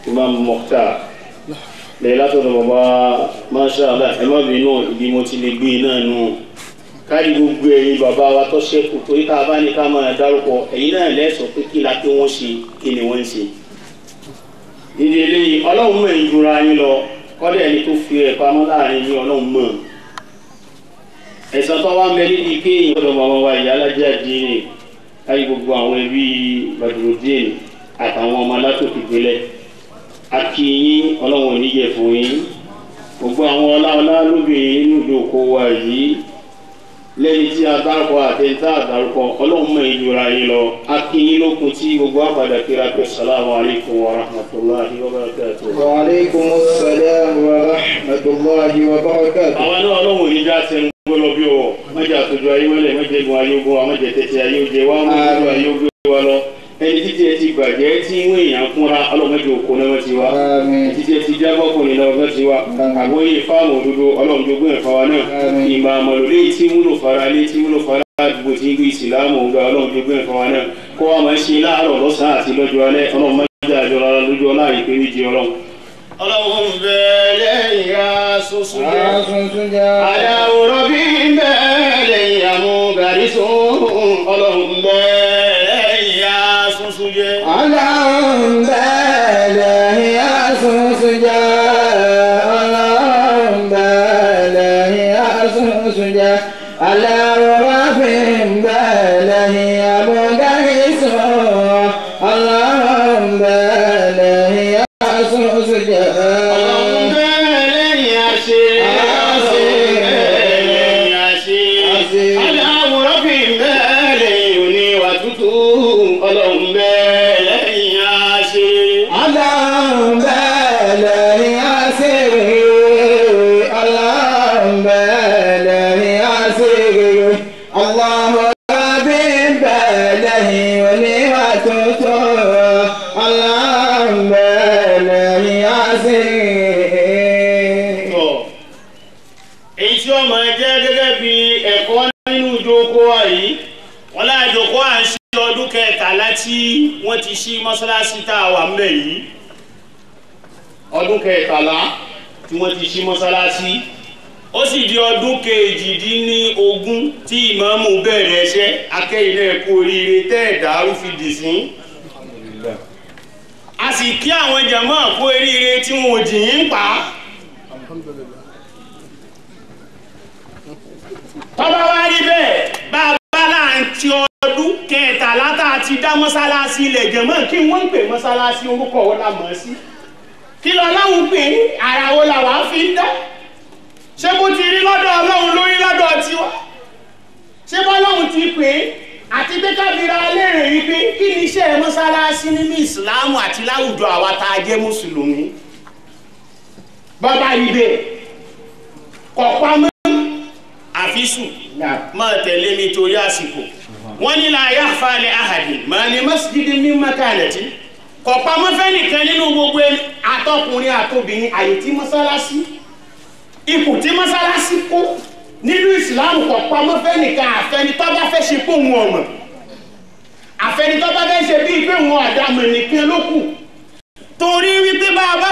Imam Mukhtar lè látọ̀dọ̀ bàbá Masha Allah ẹ má bínú ibi mo ti lè gbé náà nù káàdì gbogbo ẹ̀yin bàbá wa tó ṣẹ́kù torí ká bá ní ká máa dárúkọ ẹ̀yin náà lẹ́sọ̀ pé kí la pé wọ́n ṣe kí ni wọ́n ń ṣe. ìdí eléyìí ọlọ́run mọ̀ ń jura yín lọ kọ́dẹ̀ ẹni tó fi ẹ̀ pamọ́ láàrin yín ọlọ́run mọ̀. ẹ̀sán tó wá ń bẹ níbi pé ìyọ̀dọ̀ bàbá wa ìyá alájà dín káàdì gbogbo àwọn ẹbí Badrudeen àtàwọn ọmọ alátòkè gbélẹ̀ akíyín ọlọ́run oníjẹ fún yín gbogbo àwọn ọlá lóbìnrin nínú ìdókò wa yìí lẹ́ni tí a dárúkọ àtẹ̀ntà àdárúkọ ọlọ́run mọ̀ ìjọra yín lọ akíyín lókun tí gbogbo àpàdà kíra pé salamu alaykum wa rahmatulahi wa barakatuh. wa alaykum assalam wa rahmatulahi wa barakatuh. àwọn náà ọlọ́run oníjà tẹ ń gbọ́dọ̀ bí ọwọ́ mọ́jà àtòjọ ayé wọlé mọ́jẹ̀gùn ayógun àmọ́jẹ̀tẹ̀tẹ̀ ayójẹ wa mọ́jẹ̀gùn ayógun wa lọ ẹni títí ẹ ti gbàjẹ́ tí wọ́n èèyàn fúnra ọlọ́mọdé òkú náà ti wá títí ẹ ti jábọ́ kùnrin náà wọ́n ti wá àgbóyè fáàmù òdodo ọlọ́mọdógún ẹ̀fọ́ wa náà ìmọ̀ àmọ̀lólé tí múlò fara lé tí múlò fara àdúgbò tí ń gbé ìsìlámù ọ̀gá ọlọ́mọdógún ẹ̀fọ́ wa náà kó wa máa ṣe láàárọ̀ lọ́sàn-án àti lọ́jọ́ alẹ́ ọlọ́mọdé àjọ rárá lójú ọlá ìpè méjì ọlọ́run. ọlọ́run bẹ́ẹ̀ lẹ́yìn asúnsún jẹ́ aláwòrán bí bẹ́ẹ̀ lẹ́yìn amúgarísùn ọlọ́run bẹ́ẹ̀ Ọlọ́run bẹ́ẹ̀lẹ̀ asúnsúnjẹ́ Ọlọ́run bẹ́ẹ̀lẹ̀ asúnsúnjẹ́ aláwòrán fi bẹ́ẹ̀lẹ̀ amúgárísùn Ọlọ́run bẹ́ẹ̀lẹ̀ asúnsúnjẹ́ Ọlọ́run bẹ́ẹ̀lẹ̀ àṣẹ aláwòrán fi bẹ́ẹ̀lẹ̀ oníwà tútù Ọlọ́run tí wọ́n ti ṣí mọ́sálásí tá a wà ńbẹ̀ yìí ọdún kẹtàlá tí wọ́n ti ṣí mọ́sálásí ó sì di ọdún kejìdínlógún tí ìmáàmù bẹ̀rẹ̀ ẹṣẹ́ akẹ́yìn náà kú oríire tẹ́ẹ̀dárú fi dì sí. a sì kí àwọn jàmáà kú oríire tí wọn ò jìyìn pa. tọ́ba wá rí bẹ́ẹ̀ bá a bá láǹtí ọdún kẹtàlá tá a ti dá mọ́sálásí ilẹ̀ jẹ̀mọ́ kí wọ́n ń pè mọ́sálásí orúkọ wọn la mọ̀ sí kí lọ́lọ́run pè é ara wo la wàá fi ń dá ṣé bó ti rí lọ́dọ̀ ọlọ́run lórí lọ́dọ̀ tiwa ṣé bọ́lọ́run ti pè é àti pé kábíra léèrè yìí pé kí ni iṣẹ́ mọ́sálásí nínú ìsìláàmù àti láwùjọ àwa tá a jẹ́ mùsùlùmí bàbá ibẹ̀ kọ̀pamọ́ àfisù máa tẹ̀lé mi torí àsìkò wọ́n ní la yakhfa li ahadin ma li masjidin min makanati kò pamọ́ fẹ́ nìkan nínú gbogbo àtọkùnrin àtobìnrin àyè tí mọ́sálásí ipò tí mọ́sálásí kó nínú ìsìláàmù kò pamọ́ fẹ́ nìkan àfẹnitọ́ bá fẹ́ ṣe pé òun ọ̀mọ̀ àfẹnitọ́ bá fẹ́ ṣe bí pé òun àdàmọ̀ nìkan ló kù torí wípé bá a bá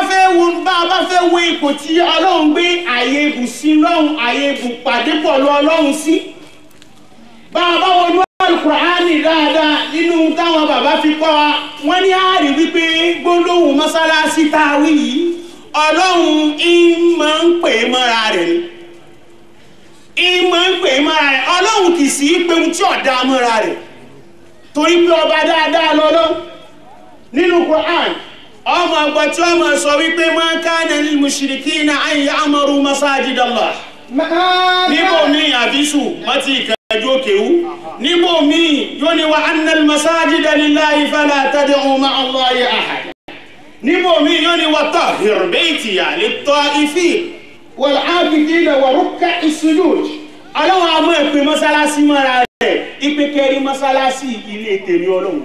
fẹ́ wo ipò tí ọlọ́run gbé àyè ibùsí lọ́hùn àyè ibùpàdé pọ̀ lọ ọlọ́run sí bá a bá wọnú Al-Qur'ani dáadáa nínú táwọn bàbá fi kọ́ wa wọ́n ní àárí wípé gbólóhùn mọ́sálásí tá a wí yìí ọlọ́run ìmọ̀ ń pè é mọ́ra rẹ̀ ọlọ́run kì í sí pé ohun tí ọ̀dà mọ́ra rẹ̀ torí pé ọba dáadáa lọ́lọ́ nínú Qur'an ọmọ ọgbà tí ọmọ sọ wípé ma kana lil mushrikina an ya'muru masajidallah níbo mi àbísù mọ́tì ìkẹjọ́ kéwú níbo mi yóò ní wa anna al-masajida lillahi fala tad'u ma'a Allahi ahad níbo mi yóò ní wa tahhir baytiya lit-ta'ifin wal-'akifina wa rukka'i sujud ọlọ́run àmọ́ ìpè mọ́sálásí mọ́ra rẹ̀ ìpè kẹrí mọ́sálásí ilé tèmi ọlọ́run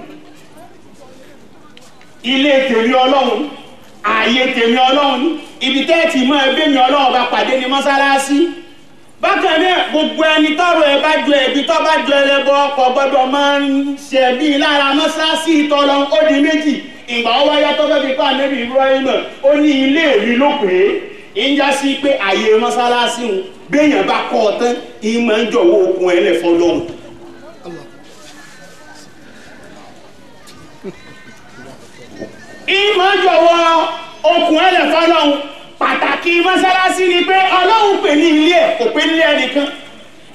ilé tèmi ọlọ́run ààyè tèmi ọlọ́run ibi tẹ́ẹ̀tì mọ́ ẹgbẹ́ mi ọlọ́run bá pàdé ní mọ́sálásí bákan náà gbogbo ẹni tọrọ ẹ bá jọ ẹbí tó bá jọ ẹlẹ́bọ ọkọ̀ gbọ́dọ̀ máa ń ṣe bí lára mọ́sálásí ìtọ́lọ ó di méjì ìgbà ó wáyá tó fẹ́ fi kọ́ ànábì Ibrahim ó ní ilé mi ló pè é ń já sí pé àyè mọ́sálásí ń béèyàn bá kọ́ ọ tán ìmọ̀ ń jọ̀wọ́ okùn ẹ̀ lẹ̀ fọlọ́hùn. ìmọ̀ ń jọ̀wọ́ okùn ẹ̀ lẹ̀ fọlọ́hùn. pàtàkì mọ́sálásí ni pé Ọlọ́run pè ní ilé ẹ̀ kò pé nílé ẹnìkan.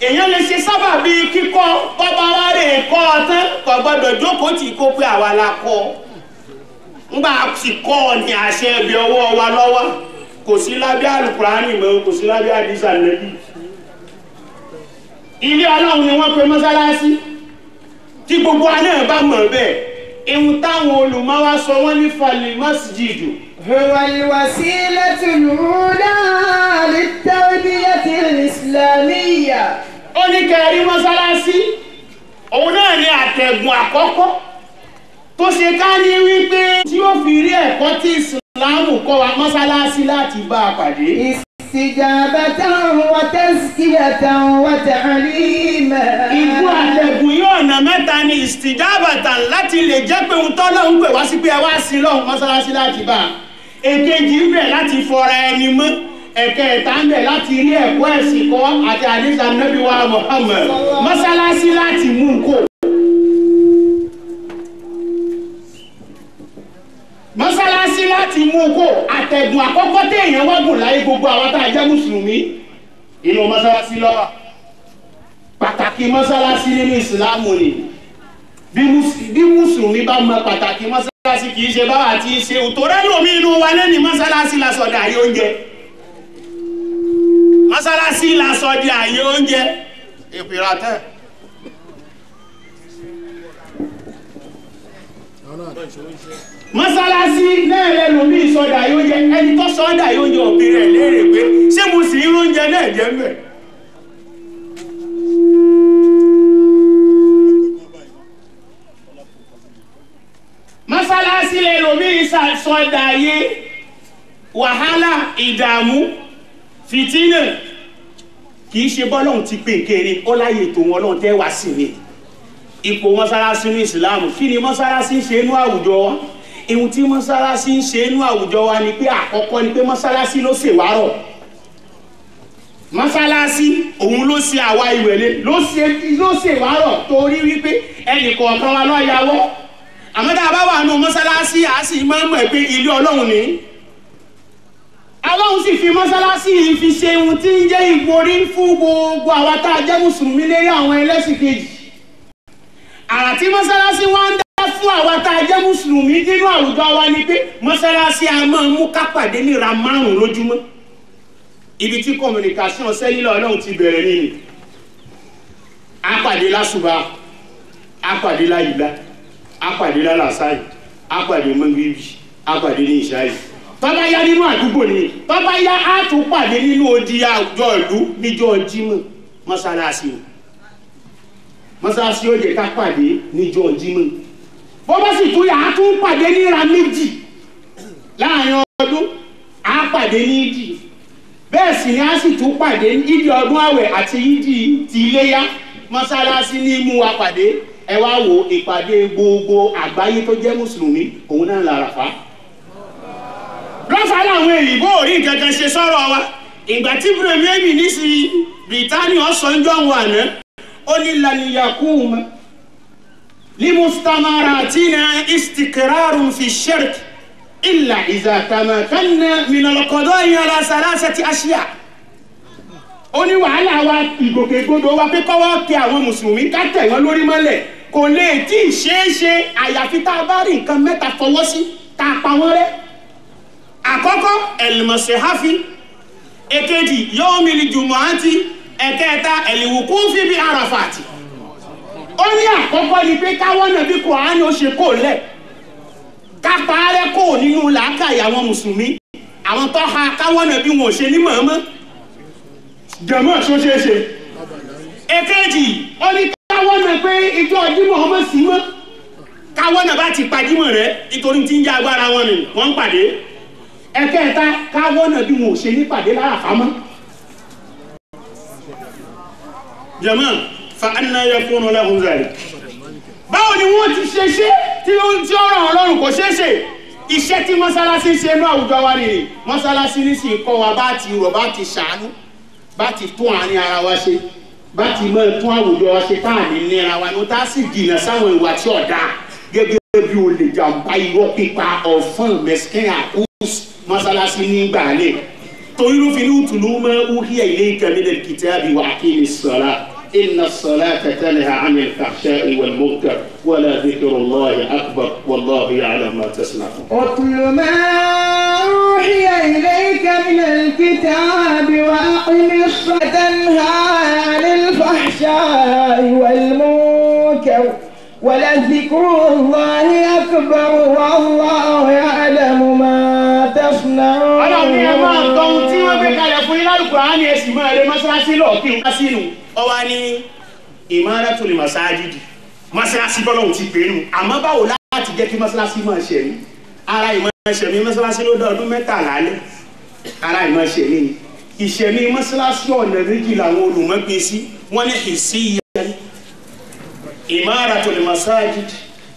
èèyàn lè ṣe sábà bíi kíkọ́ bọ́bá wa rè kọ́ ọ tán kò gbọ́dọ̀ jókòó tì kó pé àwa la kọ́ ọ. ńgbà sì kọ́ ọ ní àṣẹ ibi ọwọ́ wa lọ́wọ́ kò sí lábẹ́ àlùkùránì mọ́ kò sí lábẹ́ àdìsá nẹ́bí. ilé Ọlọ́run ni wọ́n pe mọ́sálásí tí gbogbo aná bá mọ̀ bẹ́ẹ̀ ihun táwọn olùmọ̀ wa sọ wọ́n ní falẹ̀ masjidu. هو الوسيلة الأولى للتربية الإسلامية. ó ní kẹrí mọ́sálásí òun náà ní àtẹ̀gùn àkọ́kọ́ tó ṣe ká ní wípé tí ó fi rí ẹ̀kọ́ tí ìsìláàmù kọ́ wa mọ́sálásí láti bá a pàdé. استجابة وتزكية وتعليما. ìbú àtẹ̀gùn yóò ọ̀nà mẹ́ta ní ìsìjábàtà láti lè jẹ́ pé ohun tọ́lọ́hun pè wá sí pé ẹ wá sí lọ́hùn mọ́sálásí láti bá a. èkejì ń bẹ̀ láti fọra ẹni mọ́. ẹ̀kẹta ń bẹ̀ láti rí ẹ̀kọ́ ẹ̀sìn kọ́ àti àdìsá Nábì wa Muhammad mọ́sálásí láti mú kó. mọ́sálásí láti mú kó àtẹ̀gùn àkọ́kọ́ téèyàn wágùn láyé gbogbo àwọn tá a jẹ́ mùsùlùmí inú mọ́sálásí ló wà. pàtàkì mọ́sálásí nínú ìsìlámù ni bí mùsùlùmí bá mọ pàtàkì mọ́sálásí kì í ṣe báwa tí í ṣe òtòrẹ́ lómi inú wa lẹ́ni mọ́sálásí lásọ̀dọ̀ àyè oúnjẹ. mọ́sálásí lásọ̀dọ̀ àyè oúnjẹ ìpìràtẹ́. mọ́sálásí náà lẹ́nu bí ìsọdà yóò jẹ ẹni tó sọ́dà yóò jẹ òbí rẹ̀ léèrè pé ṣé mo sì ń oúnjẹ náà jẹ́ mẹ́. mọ́sálásí lẹ́nu bí ìsọdà yé wàhálà ìdààmú fìtínà kì í ṣe bọ́lọ́hún ti pè kéré ó láyè tó wọn lọ́hún tẹ́ wá sí ni ipò mọ́sálásí ní ìsìláàmù kí ni mọ́sálásí ń ṣe inú àwùjọ wa ihun tí mọ́sálásí ń ṣe inú àwùjọ wa ni pé àkọ́kọ́ ni pé mọ́sálásí ló ṣèwárọ̀ mọ́sálásí òun ló ṣe àwa ìwẹ̀lẹ̀ ló ṣèwárọ̀ torí wípé ẹnì kọ̀ọ̀kan wa lọ́ọ́ yàwọ́ àmọ́ tá a bá wà nù mọ́sálásí a sì máa ń mọ̀ pé ilé Ọlọ́run ni Ọlọ́run sì fi mọ́sálásí yìí fi ṣe ohun tí ń jẹ́ ìborí fún gbogbo àwa tá a jẹ́ mùsùlùmí lérí àwọn ẹlẹ́sìn kejì àrà tí mọ́sálásí wá ń dá fún àwa tá a jẹ́ mùsùlùmí nínú àwùjọ wa ni pé mọ́sálásí a máa mú ká pàdé ní ra 5 lójúmọ́ ibi tí communication sẹ́lílà Ọlọ́run ti bẹ̀rẹ̀ nínú a pàdé lásùbà a pàdé láyìlá a pàdé lálàsáì a pàdé mọ́ngíríbì a pàdé ní ìṣáì tọ́bá yá nínú àdúgbò ni tọ́bá yá á tún pàdé nínú odi àwùjọ ìlú níjọ́ Jímọ̀ mọ́sálásí mọ́sálásí ó jẹ́ ká pàdé níjọ́ Jímọ̀ bó bá sì tún yà á tún pàdé níra méjì láàrin ọdún á pàdé ní ìdí bẹ́ẹ̀ sì ni á sì tún pàdé ìdí ọdún àwẹ̀ àti ìdí ti iléyá mọ́sálásí ní mú wa pàdé ẹ wá wo ìpàdé gbogbo àgbáyé tó jẹ́ mùsùlùmí òun náà l'Àràfá lọ́fà láwọn èyíbó orí nǹkan ṣe sọ́rọ̀ wa ìgbà tí premier ministre Britania ọ̀sánjọ́ wọn àná ó ní laniyakum limustamaratina istikrarun fi shirk illa iza tamakanna min al-qada'i ala 3 ashiya ó ní wàhálà wa ìgòkègbodò wa pé kọ́wọ́ kí àwọn mùsùlùmí ká tẹ̀ wọ́n lórí mọ́lẹ̀ kò lè tí ì ṣeéṣe àyàfi tá a bá rí nǹkan mẹ́ta fọwọ́ sí tá a pa wọ́n rẹ́ àkọ́kọ́ ẹ̀lìmọ̀sẹ̀háfí èkejì yawmil jumu'ati ẹ̀kẹta ẹ̀lìwùkúfí bí Arafati ó ní àkọ́kọ́ ni pé káwọn náà bí Kùránì ó ṣe kó lẹ̀ ká parẹ́ kó nínú làákàyè àwọn mùsùlùmí àwọn tó ha káwọn náà bí wọn ò ṣe ní mọ̀ọ́mọ́ jẹ̀mọ́ tó ṣe é ṣe èkejì ó ní káwọn náà pé ìjọ Jímọ̀ ọmọ sí mọ́ káwọn náà bá ti pa Jímọ̀ rẹ̀ nítorí tí ń jẹ́ agbára wọn ni wọ́n ń pàdé ẹ̀kẹta káwọn náà bí wọn ò ṣe ní pàdé l'Àrafá mọ́ jẹ̀mọ́ fa anna yakunu lahum zalik báwo ni wọ́n ti ṣe tí ó ràn Ọlọ́run kò ṣeé ṣe iṣẹ́ tí mọ́sálásí ṣe ní àwùjọ wa rèé mọ́sálásí ní sì kọ́ wa bá ti rọ̀ bá ti ṣàánú bá ti tún àárín ara wa ṣe bá ti mọ́ tún àwùjọ wa ṣe tá à ní nira wa ní tá a sì jìnnà sáwọn ìwà tí ọ̀dà gẹ́gẹ́ bí olè jàǹbá irọ́ pípa ọ̀fọ́n mẹ́sìkẹ́ àkús mọ́sálásí ní gbàlẹ̀ torí ló fi ní ìtùnú mọ́ uhiya ilayka minal kitabi wa aqimis salat inna as-salata tanha 'anil fahsha'i wal munkar wa la dhikrullahi akbar wallahu ya'lamu ma tasna'un. اتل ما أوحي إليك من الكتاب وأقم الصلاة تنهى عن الفحشاء والمنكر ولذكر الله أكبر والله يعلم ما تصنعون. Ọlọ́run ni ẹ máa tọ́ ohun tí wọ́n gbé kalẹ̀ fún yín lálùkùránì ẹ sì máa rẹ mọ́ṣáláṣí lọ kí n ká sínú. Ó wá ní imaratul masajid mọ́ṣáláṣí bọ́lọ́hùn ti pè é nù àmọ́ báwo láti jẹ́ kí mọ́ṣáláṣí máa ṣe ní ara ìmọ̀ ìṣẹ̀mí mọ́ṣáláṣí ló dá ọdún 13 lẹ́ ara ìmọ̀ ìṣẹ̀mí ìṣẹ̀mí mọ́ṣáláṣí ọ̀nà méjì làwọn olùmọ̀gbé sí wọ́n ní hissiyya imaratul masajid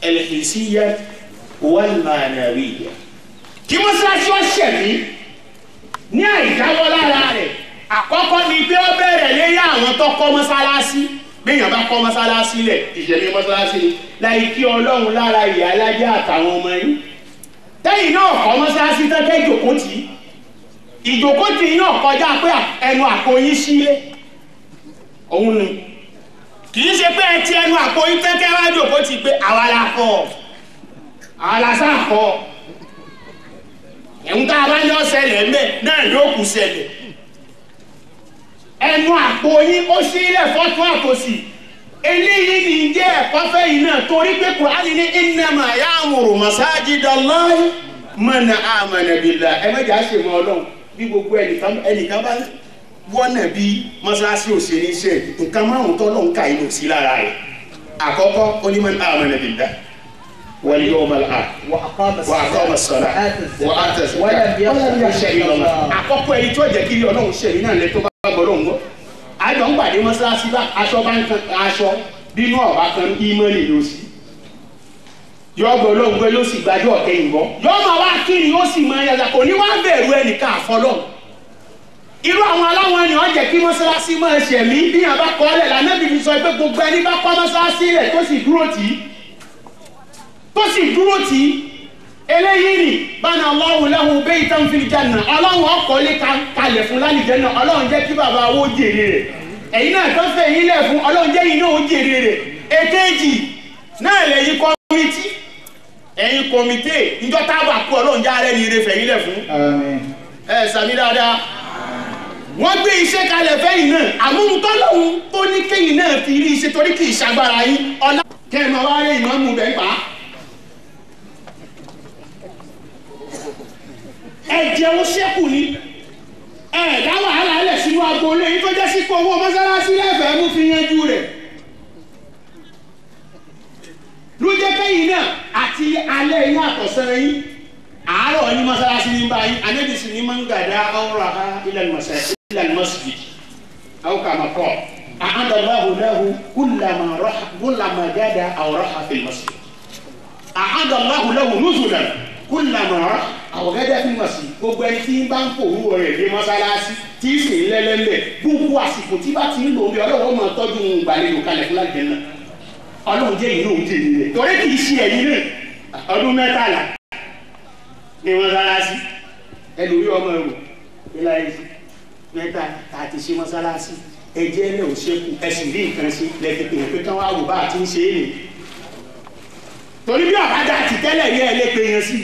al-hissiyya wal ma'nawiyya kí mọ́ṣáláṣí ọ̀ṣẹ̀mí ní àìjáwọ́ lára rẹ̀ àkọ́kọ́ ni pé ó bẹ̀rẹ̀ lérí àwọn tó kọ́ mọ́ṣáláṣí béèyàn bá kọ́ mọ́ṣáláṣí lẹ̀ ìṣẹ̀mí mọ́ṣáláṣí láì kí Ọlọ́run lára ìyá alájẹ́ àtàwọn ọmọ yín tẹ́yìn náà kọ́ mọ́ṣáláṣí tẹ́kẹ́ ìjòkótì ìjòkótì náà kọjá pé ẹnu àpòyín sílé òun ni kì í ṣe pé ẹ ti ẹnu àpòyín tẹ́kẹ́ wá jòkótì pé àwa la kọ́ àwa la sá kọ́ ẹ̀hún tá a bá yọ ṣẹlẹ̀ mẹ́ náà yóò kù ṣẹlẹ̀ ẹnu àpòyín ó sílẹ̀ fọ́tún àtòsí eléyìí ní jẹ́ ẹ̀kọ́ fẹ́yìn náà torí pé Kùránì ní innama ya'muru masajidallahi man amana billah ẹ mẹ́jà ṣe mọ́ Ọlọ́run bí gbogbo ẹnìkan bá wọ́nà bí mọ́sálásí òṣèré iṣẹ́ nǹkan márùn-ún tọ́lọ́run ká ìlú sí lára rẹ̀ àkọ́kọ́ ó ní man amana billah wal yawmal akhir wa aqama as-salata wa ata az-zakata àkọ́kọ́ ẹni tó jẹ́ kí Ọlọ́run ṣe ní náà lẹ́tọ́ bá gbọ́dọ̀ ń gbọ́ àjọ ń pàdé mọ́ṣáláṣí bá aṣọ bá ń kan aṣọ bínú ọ̀bá kan ìmọ̀lì ló sí yọgbọ́ lóhùn pé ló sì gbájú ọ̀kẹ́ ìbọn yọ máa wá kiri ó sì máa yàtọ̀ kò ní wá bẹ̀rù ẹnìkan àfọlọ́ irú àwọn aláwọn ènìyàn jẹ́ kí mọ́ṣáláṣí máa ṣẹ̀mí bí yàn bá kọ́ ọ́lẹ̀ lànàbí fi sọ pé gbogbo ẹni bá kọ́ mọ́ṣáláṣí rẹ̀ tó sì dúró tì í eléyìí ni bana Allahu lahu baytan fil janna Ọlọ́run ọkọ̀lé kalẹ̀ fún lálìjẹ́nà Ọlọ́run jẹ́ kí bàbá owó jèrè rẹ̀ ẹ̀yin náà tó fẹ́ yín lẹ̀ fún Ọlọ́run jẹ́ yín náà ó jèrè rẹ̀ èkejì náà lẹ́yìn kọ́mítì ẹ̀yin kọ́mítì ìjọ tábà kú Ọlọ́run já rẹ̀ ní ire fẹ̀yìn lẹ̀ fún sàmì dáadáa wọ́n gbé iṣẹ́ kalẹ̀ fẹ́yìn náà àmúhun tọ́lọ́hun tó ní kéyìn náà fi rí iṣẹ́ torí kì í ṣagbára yín ọlá kẹ́ẹ̀mọ́ wá rẹ̀ ìmọ̀ọ́mù bẹ́ẹ̀ pa ẹ̀jẹ̀ ó ṣẹ́kù ní ẹ̀ẹ̀dá wàhálà ilẹ̀ sínú agboolé yìí tó jẹ́ sípò owó mọ́sálásí lẹ́fẹ̀ẹ́ mú fi yanjú rẹ̀ ló jẹ́ kẹ́yìn náà àti alẹ́ yín àtọ̀sán yín àárọ̀ ní mọ́sálásí ní báyìí anẹ́bìsì ní máa ń gàdá ọ̀rọ̀ ha ilẹ̀ masjid aw kama qala a'adda Allahu lahu kullama gada aw raha fil masjid a'adda Allahu lahu nuzulan kullama àwọ̀gẹ́dẹ́ fún mọ̀sí gbogbo ẹni tí ń bá ń fòrú rẹ̀ dé mọ́sálásí tí í sì ń lẹ́lẹ́lẹ̀ gbogbo àsìkò tí bá ti ń lò ń bí Ọlọ́run máa tọ́jú ìgbàlejò kalẹ̀ fún láti jẹ́nà Ọlọ́run jẹ́ ìlú òun jèrè rẹ̀ torí kì í ṣe ẹ̀yìn náà ọdún 13 ní mọ́sálásí ẹlòmí ọmọ ẹ̀rù ilá ẹ̀sìn mẹ́ta àti ṣe mọ́sálásí ẹjẹ́ ẹlẹ́ ò ṣẹ́kù ẹ̀sìn rí nǹkan sí lẹ́fẹ̀ẹ́ pé kán wá wò bá àti ń ṣe é nì torí bí àbájá ti tẹ́lẹ̀ yẹ ẹ lé pe yẹn sí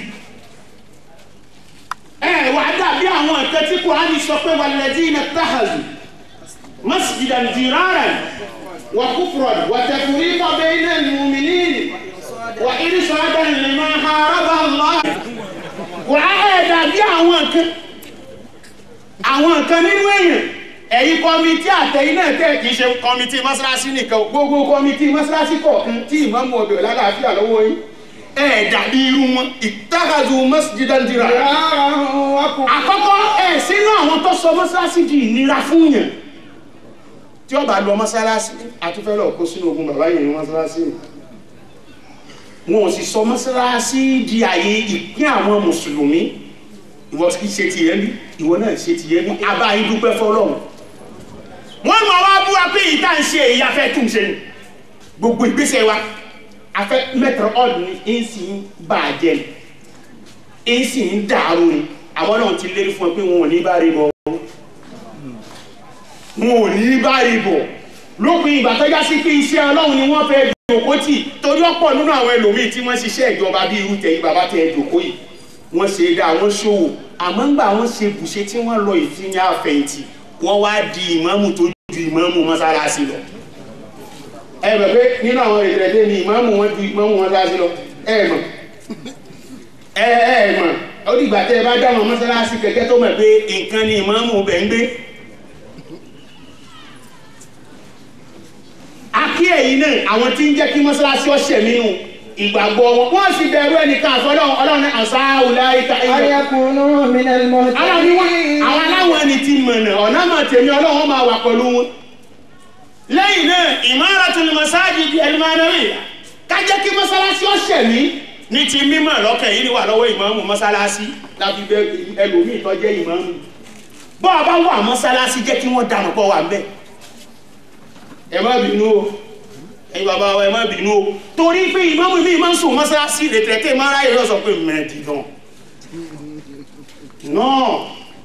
wà dàbí àwọn nǹkan tí Kùránì sọ pé walladhina ittakhadhu masjidan diraran wa kufran wa tafriqan bayna al-mu'minin wa irsadan liman haraba Allah Kùránì dàbí àwọn nǹkan nínú èèyàn ẹ̀yin kọ́mítì àtẹ̀yìn náà tẹ̀ kì í ṣe kọ́mítì mọ́sálásí nìkan gbogbo kọ́mítì mọ́sálásí kọ̀ọ̀kan tí ìmáàmù ọbẹ̀ lálàáfíà lọ́wọ́ yín dàbí irú wọn ittakhadhu masjidan dirara àkọ́kọ́ sínú àwọn tó sọ mọ́sálásí di ìnira fún yàn tí ó bá lọ mọ́sálásí àtúfẹ́ lọ kó sínú ogun bàbá yẹn ní mọ́sálásí wọn ò sì sọ mọ́sálásí di àyè ìpín àwọn mùsùlùmí ìwọ kì í ṣe tìyẹ́ bí ìwọ náà ṣe tìyẹ́ bí abáyé dúpẹ́ fọlọ́run wọ́n mọ̀ wá bú wa pé ìta ń ṣe èyí afẹ́ tún ṣe ni gbogbo ìgbésẹ̀ wa afẹ́ mẹ́tọ̀rọ̀ ọ̀dùn ni èyí sì ń bà á jẹ́ ni èyí sì ń dàrú ni àwọn náà ti lérí fún ọ pé wọn ò ní bá rí bọ̀ wọn ò ní bá rí bọ̀ lópin ìgbà tó já sí pé iṣẹ́ ọlọ́run ni wọ́n fẹ́ jòkó tì torí ọ̀pọ̀ nínú àwọn ẹlòmíì tí wọ́n ṣiṣẹ́ ìjọba bíi irú tẹ̀yìn bàbá tẹ̀ jòkó yìí wọ́n ṣe dá wọ́n ṣòwò àmọ́ ńgbà wọ́n ṣe bùṣe tí wọ́n lọ ìfìyà àfẹ̀yìntì wọ́n wá di ìmáàmù tó ju ìmáàmù mọ́sálásí lọ. ẹ mọ̀ pé nínú àwọn ìrẹ̀lẹ̀ ni ìmáàmù wọn ju ìmáàmù mọ́sálásí lọ ẹ mọ̀ ẹ mọ̀ ó dìgbà tẹ́ ẹ bá dá wọn mọ́sálásí kẹ̀kẹ́ tó mọ̀ pé nǹkan ni ìmáàmù bẹ̀ ń gbé. akí ẹ̀yìn náà àwọn tí ń jẹ́ kí mọ́sálásí ọ̀ṣẹ̀ nínú ìgbàgbọ́ wọn wọ́n sì bẹ̀rù ẹnìkan àfọlọ́run ọlọ́run ní àṣà àwùláyíká ayakunu minal muhtadin. àwọn aláwọ̀ ẹni tí mọ̀nà ọ̀nà mọ̀ tèmi ọlọ́run máa wà pẹ̀lú wọn. lẹ́yìn náà imaratul masajid al-manawiyya ká jẹ́ kí mọ́sálásí ọ̀ṣẹ̀ ní ti mímọ̀ lọ́kàn yìí wà lọ́wọ́ ìmáàmù mọ́sálásí láti bẹ ẹlòmíì tó jẹ́ ìmáàmù. bọ́ ọ bá wà mọ́sálásí jẹ́ kí wọ́n dànù pọ̀ wà ń bẹ̀. ẹ má bínú o ẹ̀yin bàbá wa ẹ má bínú o torí pé ìmáàmù mi máa ń sùn mọ́sálásí rètèrètè máa ráyè lọ sọ pé mẹ́ẹ̀dìdàn náà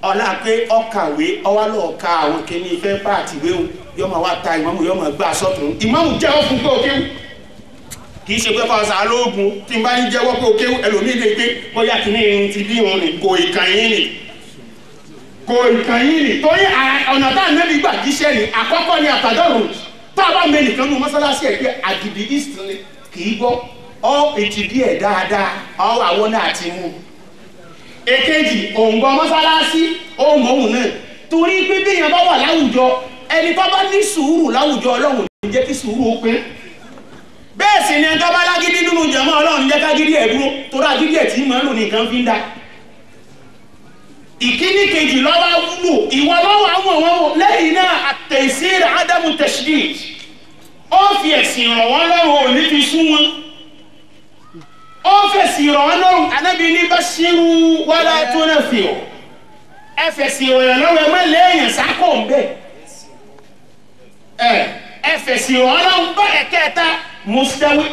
ọ̀la pé ọkàwé ọwá lọ́ọ̀ ka àwọn kìíní ìfẹ́ pààtì wéwu yóò máa wá ta ìmáàmù yóò máa gbà sọ́tún ìmáàmù jẹ́wọ́ fún pé òkéwù kì í ṣe pé fáwọn sàálóògùn tí n bá ń jẹ́wọ́ pé òkéwù ẹlòmíì lè gbé bóyá kìíní irun ti bí wọn ni kò ìkànnì ni torí ọ̀nà tá à ń nẹ́bí gbà jíṣẹ́ ni àkọ́kọ́ ni àtàdọ́rùn tá a bá mẹ nìkan nù mọ́sálásí ẹ̀ pé àgìdì east ni kì í gbọ́ ọ ètì díẹ̀ dáadáa ọ àwọn náà ti mú. èkejì òǹgbọ́ mọ́sálásí ó mọ̀ọ́hùn náà torí pé béèyàn bá wà láwùjọ ẹni tó bá ní sùúrù láwùjọ ọlọ́run ní jẹ́ kí sùúrù ó pín. bẹ́ẹ̀ sì ni ẹni tó bá lágídí nínú jẹ̀mọ́ ọlọ́run jẹ́ kágídí ẹ̀ dúró torí àgídí ẹ̀ tí ń mọ́ lò nìkan fi ń da. ìkíní kejì lọ́wọ́ wúlò ìwọ lọ́wọ́ àwọn ọ̀wọ́ lẹ́yìn náà àtẹ̀síra ádámù tashdid ó fi ẹ̀sìn ràn wọ́n lọ́rùn ò ní fi sún wọn ó fẹ̀sìn ràn wọ́n lọ́rùn anábì ní bashiru wala tunfiru ẹ fẹ̀sìn ràn lọ́rùn ẹ má lẹ́yìn sákò ń bẹ̀ ẹ fẹ̀sìn ràn lọ́rùn bá ẹ̀kẹta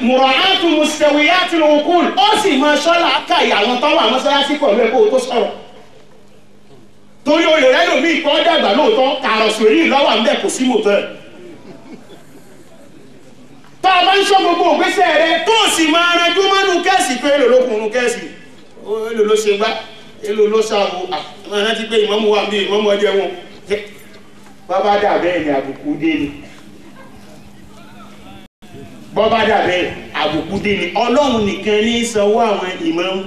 mura'atu mustawiyatil uqul ó sì máa ṣọ́lá káyà àwọn tó wà mọ́sálásí pẹ̀lú ẹ̀kọ́ tó sọ̀rọ̀ torí olè rẹ lómi ìkọ́ dàgbà lóòótọ́ kàrọ̀sọ̀rí lọ́wọ́ ń bẹ̀ kò sí mọ́tò ẹ̀. tá a bá ń sọ gbogbo ògbésẹ̀ rẹ tó o sì máa ranjú mọ́nú kẹ́sì pé èlò ló kùnú kẹ́sì èlò ló ṣe gbá èlò ló ṣàwò àwọn ẹ̀rọ ti pé ìmọ̀mù wà bí ìmọ̀mù ọjọ́ wọn. bọ́bá dà bẹ́ẹ̀ ni àbùkù dé ni bọ́bá dà bẹ́ẹ̀ àbùkù dé ni ọlọ́run nìkan ní sanwó àwọn ìmọ̀mù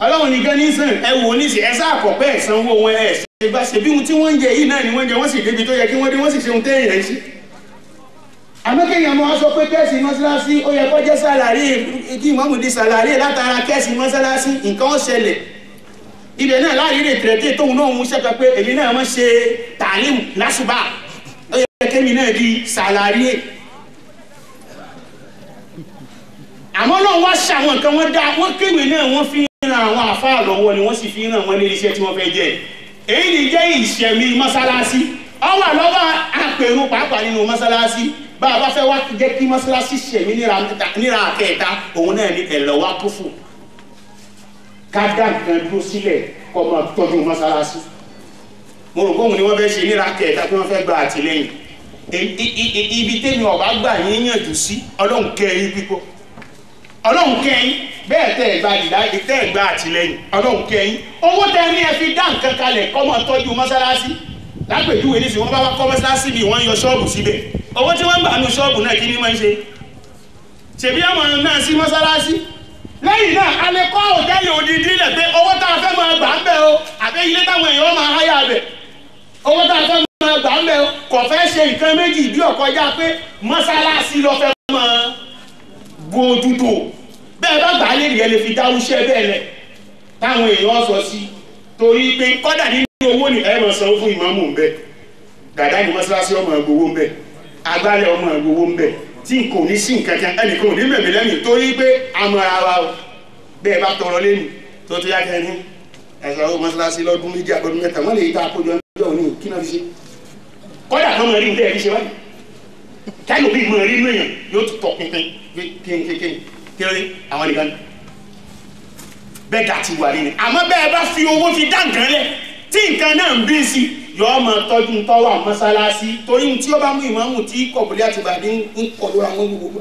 ọlọ́run nìkan ní sàn ẹ wò ní sí ẹ sáàkọ̀pẹ́ ẹ̀sánwó wọn ẹ̀ ṣe bá ṣe bí ohun tí wọ́n ń jẹ yìí náà ni wọ́n jẹ wọ́n sì débi tó yẹ kí wọ́n dé wọ́n sì ṣe ohun téèyàn ẹ̀ sí. àmọ́kéèyàn máa sọ pé kẹ́ẹ̀sì mọ́sálásí ó yẹ kó jẹ́ sàlárì kí ìmọ̀mù di sàlárì látara kẹ́ẹ̀sì mọ́sálásí nǹkan ó ṣẹlẹ̀. ibẹ̀ náà láàrin rè tẹ̀rẹ̀tẹ̀ tóun náà mú ṣẹ́ka pé èmi náà máa ṣe tàlímù lásùbà ó yẹ kémi náà di sàlárì. àmọ́ náà wá ṣàwọn nǹkan wọn dá wọ́n kéwì náà wọ́n fi ran àwọn àfáà lọ́wọ́ ni wọ́n sì fi ràn wọ́n lé iṣẹ́ tí wọ́n fẹ́ jẹ́ èyí ni jẹ́ ìṣẹ̀mí mọ́sálásí ọ wà lọ́wọ́ àpèrú pàápàá nínú mọ́sálásí bá a bá fẹ́ wá jẹ́ kí mọ́sálásí ṣẹ̀mí níra àkẹta òun náà ní ẹ̀lọ́wà tó fò ká dá nǹkan dúró sílẹ̀ kọ́ máa tọ́jú mọ́sálásí mo rò bóun ni wọ́n fẹ́ ṣe níra àkẹta tí wọ́n fẹ́ gba àtìlẹ́yìn ibi tẹ́mi ọ̀bá gbà yín yànjú sí ọlọ́run kẹ́yìn pípọ̀ ọlọ́run kẹ́yìn bẹ́ẹ̀ tẹ́ ẹ̀ gba ìdá tẹ́ ẹ̀ gba àtìlẹ́yìn ọlọ́run kẹ́yìn owó tẹ́ ní ẹ fi dá nǹkan kalẹ̀ kọ́ máa tọ́jú mọ́sálásí lápèjúwe ní sìn wọ́n bá wá kọ́ mọ́sálásí bí wọ́n yọ ṣọ́ọ̀bù síbẹ̀ owó tí wọ́n ń gbà nù ṣọ́ọ̀bù náà kí ni máa ń ṣe ṣèbí àwọn náà sí mọ́sálásí lẹ́yìn náà a lè kọ́ òtẹ́ẹ̀lì òdìdí lẹ̀ pé owó tá a fẹ́ máa gbà ń bẹ̀ o àbẹ́ ilé táwọn èèyàn máa háyà bẹ̀ owó tá a fẹ́ máa gbà ń bẹ̀ o kò fẹ́ ṣe nǹkan méjì bí ọ̀kọjá pé mọ́sálásí lọ fẹ́ máa bójútó bẹ́ẹ̀ bá gbà á lè rí ẹ lè fi dáwúṣẹ́ bẹ́ẹ̀ lẹ̀ táwọn èèyàn sọ sí torí pé kọ́dà nínú owó ni ẹ máa sanwó fún ìmáàmù ń bẹ dàdá ní mọ́sálásí ọmọ ẹgbowó ń bẹ agbálẹ̀ ọmọ ẹgbowó ń bẹ tí kò ní sí nǹkan kan ẹnìkan ò ní mẹ̀mí lẹ́yìn torí pé amọ̀ra wa o bẹ́ẹ̀ bá tọrọ lẹ́nu tó tó yá kẹ́ni ẹ̀sọ́ àwọn mọ́sálásí lọ́dún méjì àbọ̀dún mẹ́ta wọ́n lè ta àkójọ ọjọ́ òní kí náà fi ṣe kọ́dà kan mọ̀ rí ní ẹ̀rí ṣe wáyé táyọ̀ bí mọ̀ rí inú èèyàn yóò tọ̀ pínpín kéńkéńkéń kí ló dé àwọn nìkan bẹ́ẹ̀ dà ti wà nínú àmọ́ bẹ́ẹ̀ bá fi owó fi dá nǹkan lẹ̀ tí nǹkan náà ń bí sí yọ ọmọ tọ́jú tọ́wọ́ mọ́sálásí torí tí ó bá mú ìmáàmù tí kọ̀bùlé àti bàdí ń kọlu àwọn gbogbo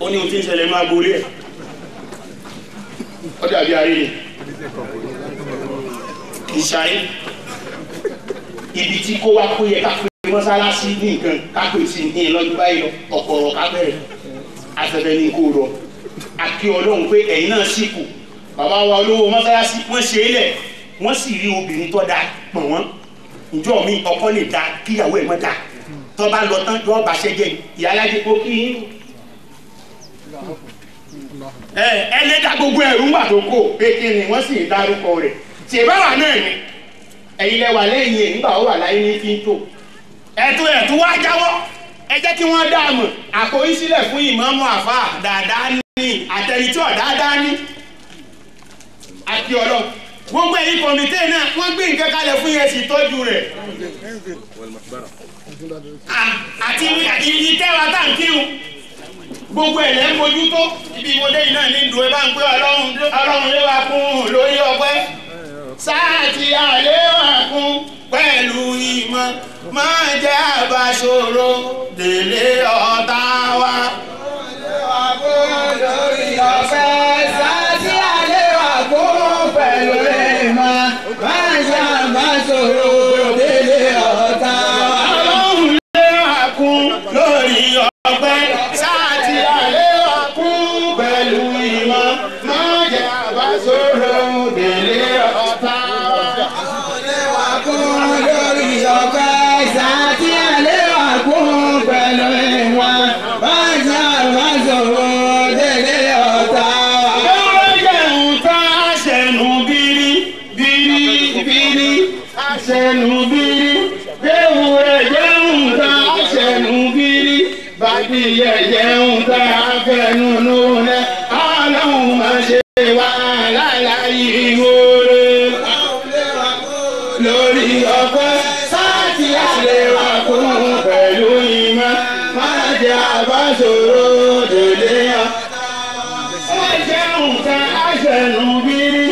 ó ní ohun tí ń ṣẹlẹ̀ máa gbolé ẹ̀ ó dàbí ayé ni ìṣàyé ibi tí kó wá kó yẹ ká pé mọ́sálásí ní nǹkan ká pè sí ní ìlọ́dún báyìí lọ ọ̀pọ̀rọ̀ ká bẹ̀rẹ̀ afẹ́fẹ́ ní kó rọ àkí ọlọ́run pé ẹ̀yin náà sì kù bàbá wa olówó mọ́sálásí wọ́n ṣe é lẹ̀ wọ́n sì rí obìnrin tó dáa pọ̀ wọ́n ìjọ mi ọkọ lè da kíyàwó ẹ̀ mọ́ da tó bá lọ tán yọ bàṣẹ jẹ ìyá alájẹ kó kí yín ẹ lè da gbogbo ẹrú ńgbà tó kó pé kí ni wọ́n sì ń dárúkọ rẹ̀ ṣèbáwá náà ni ẹ̀yin lẹ wà lẹ́yìn ẹ̀ nígbà ó wà láyé ní fíntò ẹ̀tú wá jáwọ́ ẹ jẹ́ kí wọ́n dá a mọ̀ àkóyí sílẹ̀ fún ìmáàmù àfà dáadáa ní àtẹnitọ́ dáadáa ní àti ọlọ́ gbogbo ẹ̀yin kọ̀mìtẹ́ náà wọ́n gbé nǹkan kalẹ̀ fún yẹn sì tọ́jú rẹ̀ àti ìtẹ́wà táǹkìrù gbogbo ẹ̀ lẹ́ ń bójútó ibi ìwọlé yìí náà ní ìdùn ẹ bá ń pé ọlọ́run lé wa kún lórí ọpẹ́ sáàtì àléwà kún pẹ̀lú ìmọ̀ máa jẹ́ àbáṣòro délé ọ̀tá wa. lórí ọ̀fẹ́ sáàtì àléwà kún pẹ̀lú ìmọ̀ máa jẹ́ àbáṣòro délé ọ̀tá wa. ọlọ́run lé wa kún lórí ọpẹ́ sáàtì àléwà kún pẹ̀lú ìmọ̀ máa jẹ́ àbáṣòro délé ọ̀tá wa. Jẹun tá a fẹnu lónẹ Ọlọ́run máa ṣe wá láláyé ìwúre lórí ọpẹ́ sáàtì àlewà kún pẹ̀lú ìmọ̀ máa jẹ àbáṣòro délé ọ. Jẹun tá a ṣẹnu bírí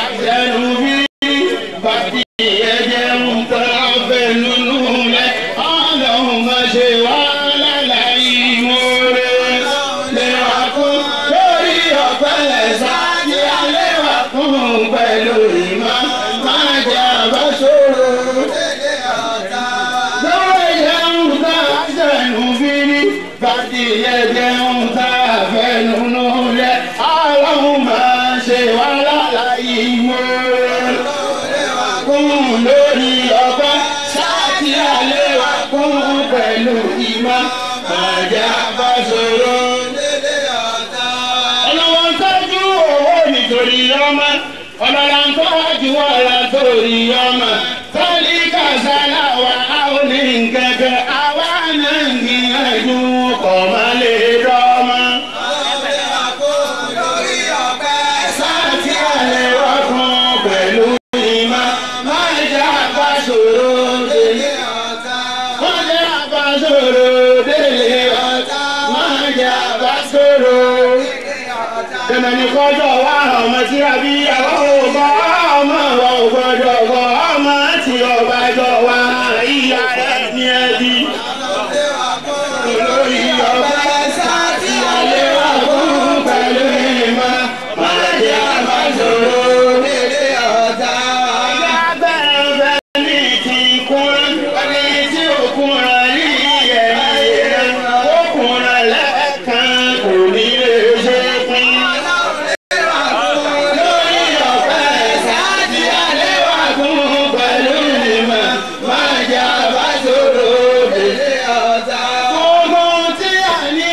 àṣẹnu bírí bàtí ẹ jẹun tá a fẹnu lónẹ Ọlọ́run máa ṣe wá. Pẹ̀lú ìmọ̀ máa jẹ́ àbáṣòro délé ọ̀tá. Lọ́wọ́ ìjẹun tá a ṣẹ̀nu bírí, bàtí ẹ̀jẹun tá a fẹnu lulẹ̀. Ọlọ́run máa ṣe wá láláyé ìmọ̀ọ́rẹ́. Kún lórí ọpẹ́, sáàtì àléwà kún pẹ̀lú ìmọ̀ máa jẹ́ àbáṣòro délé ọ̀tá. Ọlọ́wọ́ ń tọ́jú owó nítorí ọmọ. Ọlọ́lá ń tọ́jú ọ̀la torí ọmọ tọ́lí kàṣálà wa a ò ní gẹ́gẹ́ àwa náà ń gbìyànjú kọ̀ má lè dọ́mọ. Ọlọ́lá àpò lórí ọ̀pẹ sáàtì àlewà kún pẹ̀lú ìmọ̀ máa jẹ́ àbáṣòro délé ọ̀tá. Máa jẹ́ àbáṣòro délé ọ̀tá. Máa jẹ́ àbáṣòro délé ọ̀tá. Dèmẹ̀ ní kọjọ́ wa ọmọ tí a bí àwọn ọmọ wa ò gbọdọ̀ gbọ́ ọmọ tí ọba jọ wá ìyá rẹ̀ ní ẹbí. Olórí ọba sáàtì àléwà kún pẹ̀lú ìmọ̀ máa jẹ́ àbáṣòro délé ọ̀tá. Ọjà bẹ̀rẹ̀ ní ti kún ẹni tí ó kúnra ní ẹ̀yẹ ó kúnra lẹ́ẹ̀kan kò ní lè ṣe pín. Gbogbo tí a ní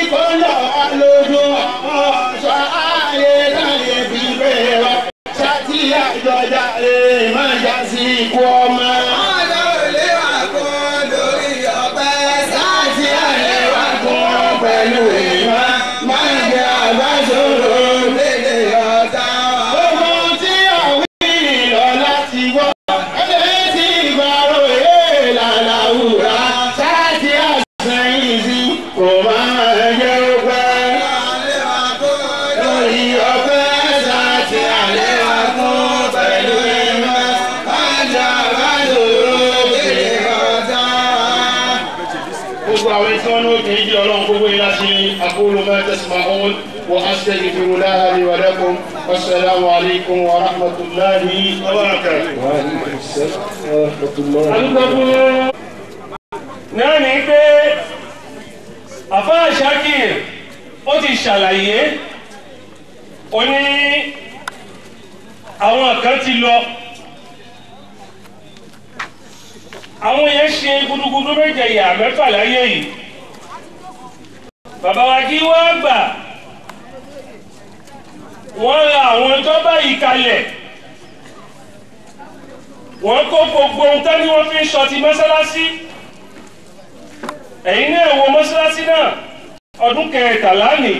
ọpẹ́ láti alẹ́ wa kún pẹ̀lú ìmọ̀ kájà bá lòrò bèrè ọ̀tá. gbogbo àwọn tí wọn ní òkè ìdí ọlọ́run gbogbo yìí láti aqulu ma tasma'un wa astaghfirullaha li wa lakum wassalamu alaykum wa rahmatullahi wa barakatuh. وعليكم السلام ورحمة الله alùpùpù náà ní pé àfáà Ṣakir ó ti ṣàlàyé ó ní àwọn kan ti lọ àwọn yẹn ṣe gudugudu méje ìyá mẹ́fà láyé yìí bàbá wa kí wọ́n gbà wọ́n ra àwọn tó báyìí kalẹ̀ wọ́n kó gbogbo ohun tán ni wọ́n fi ń ṣọtí mọ́sálásí ẹ̀yin náà wo mọ́sálásí náà ọdún kẹtàlá ni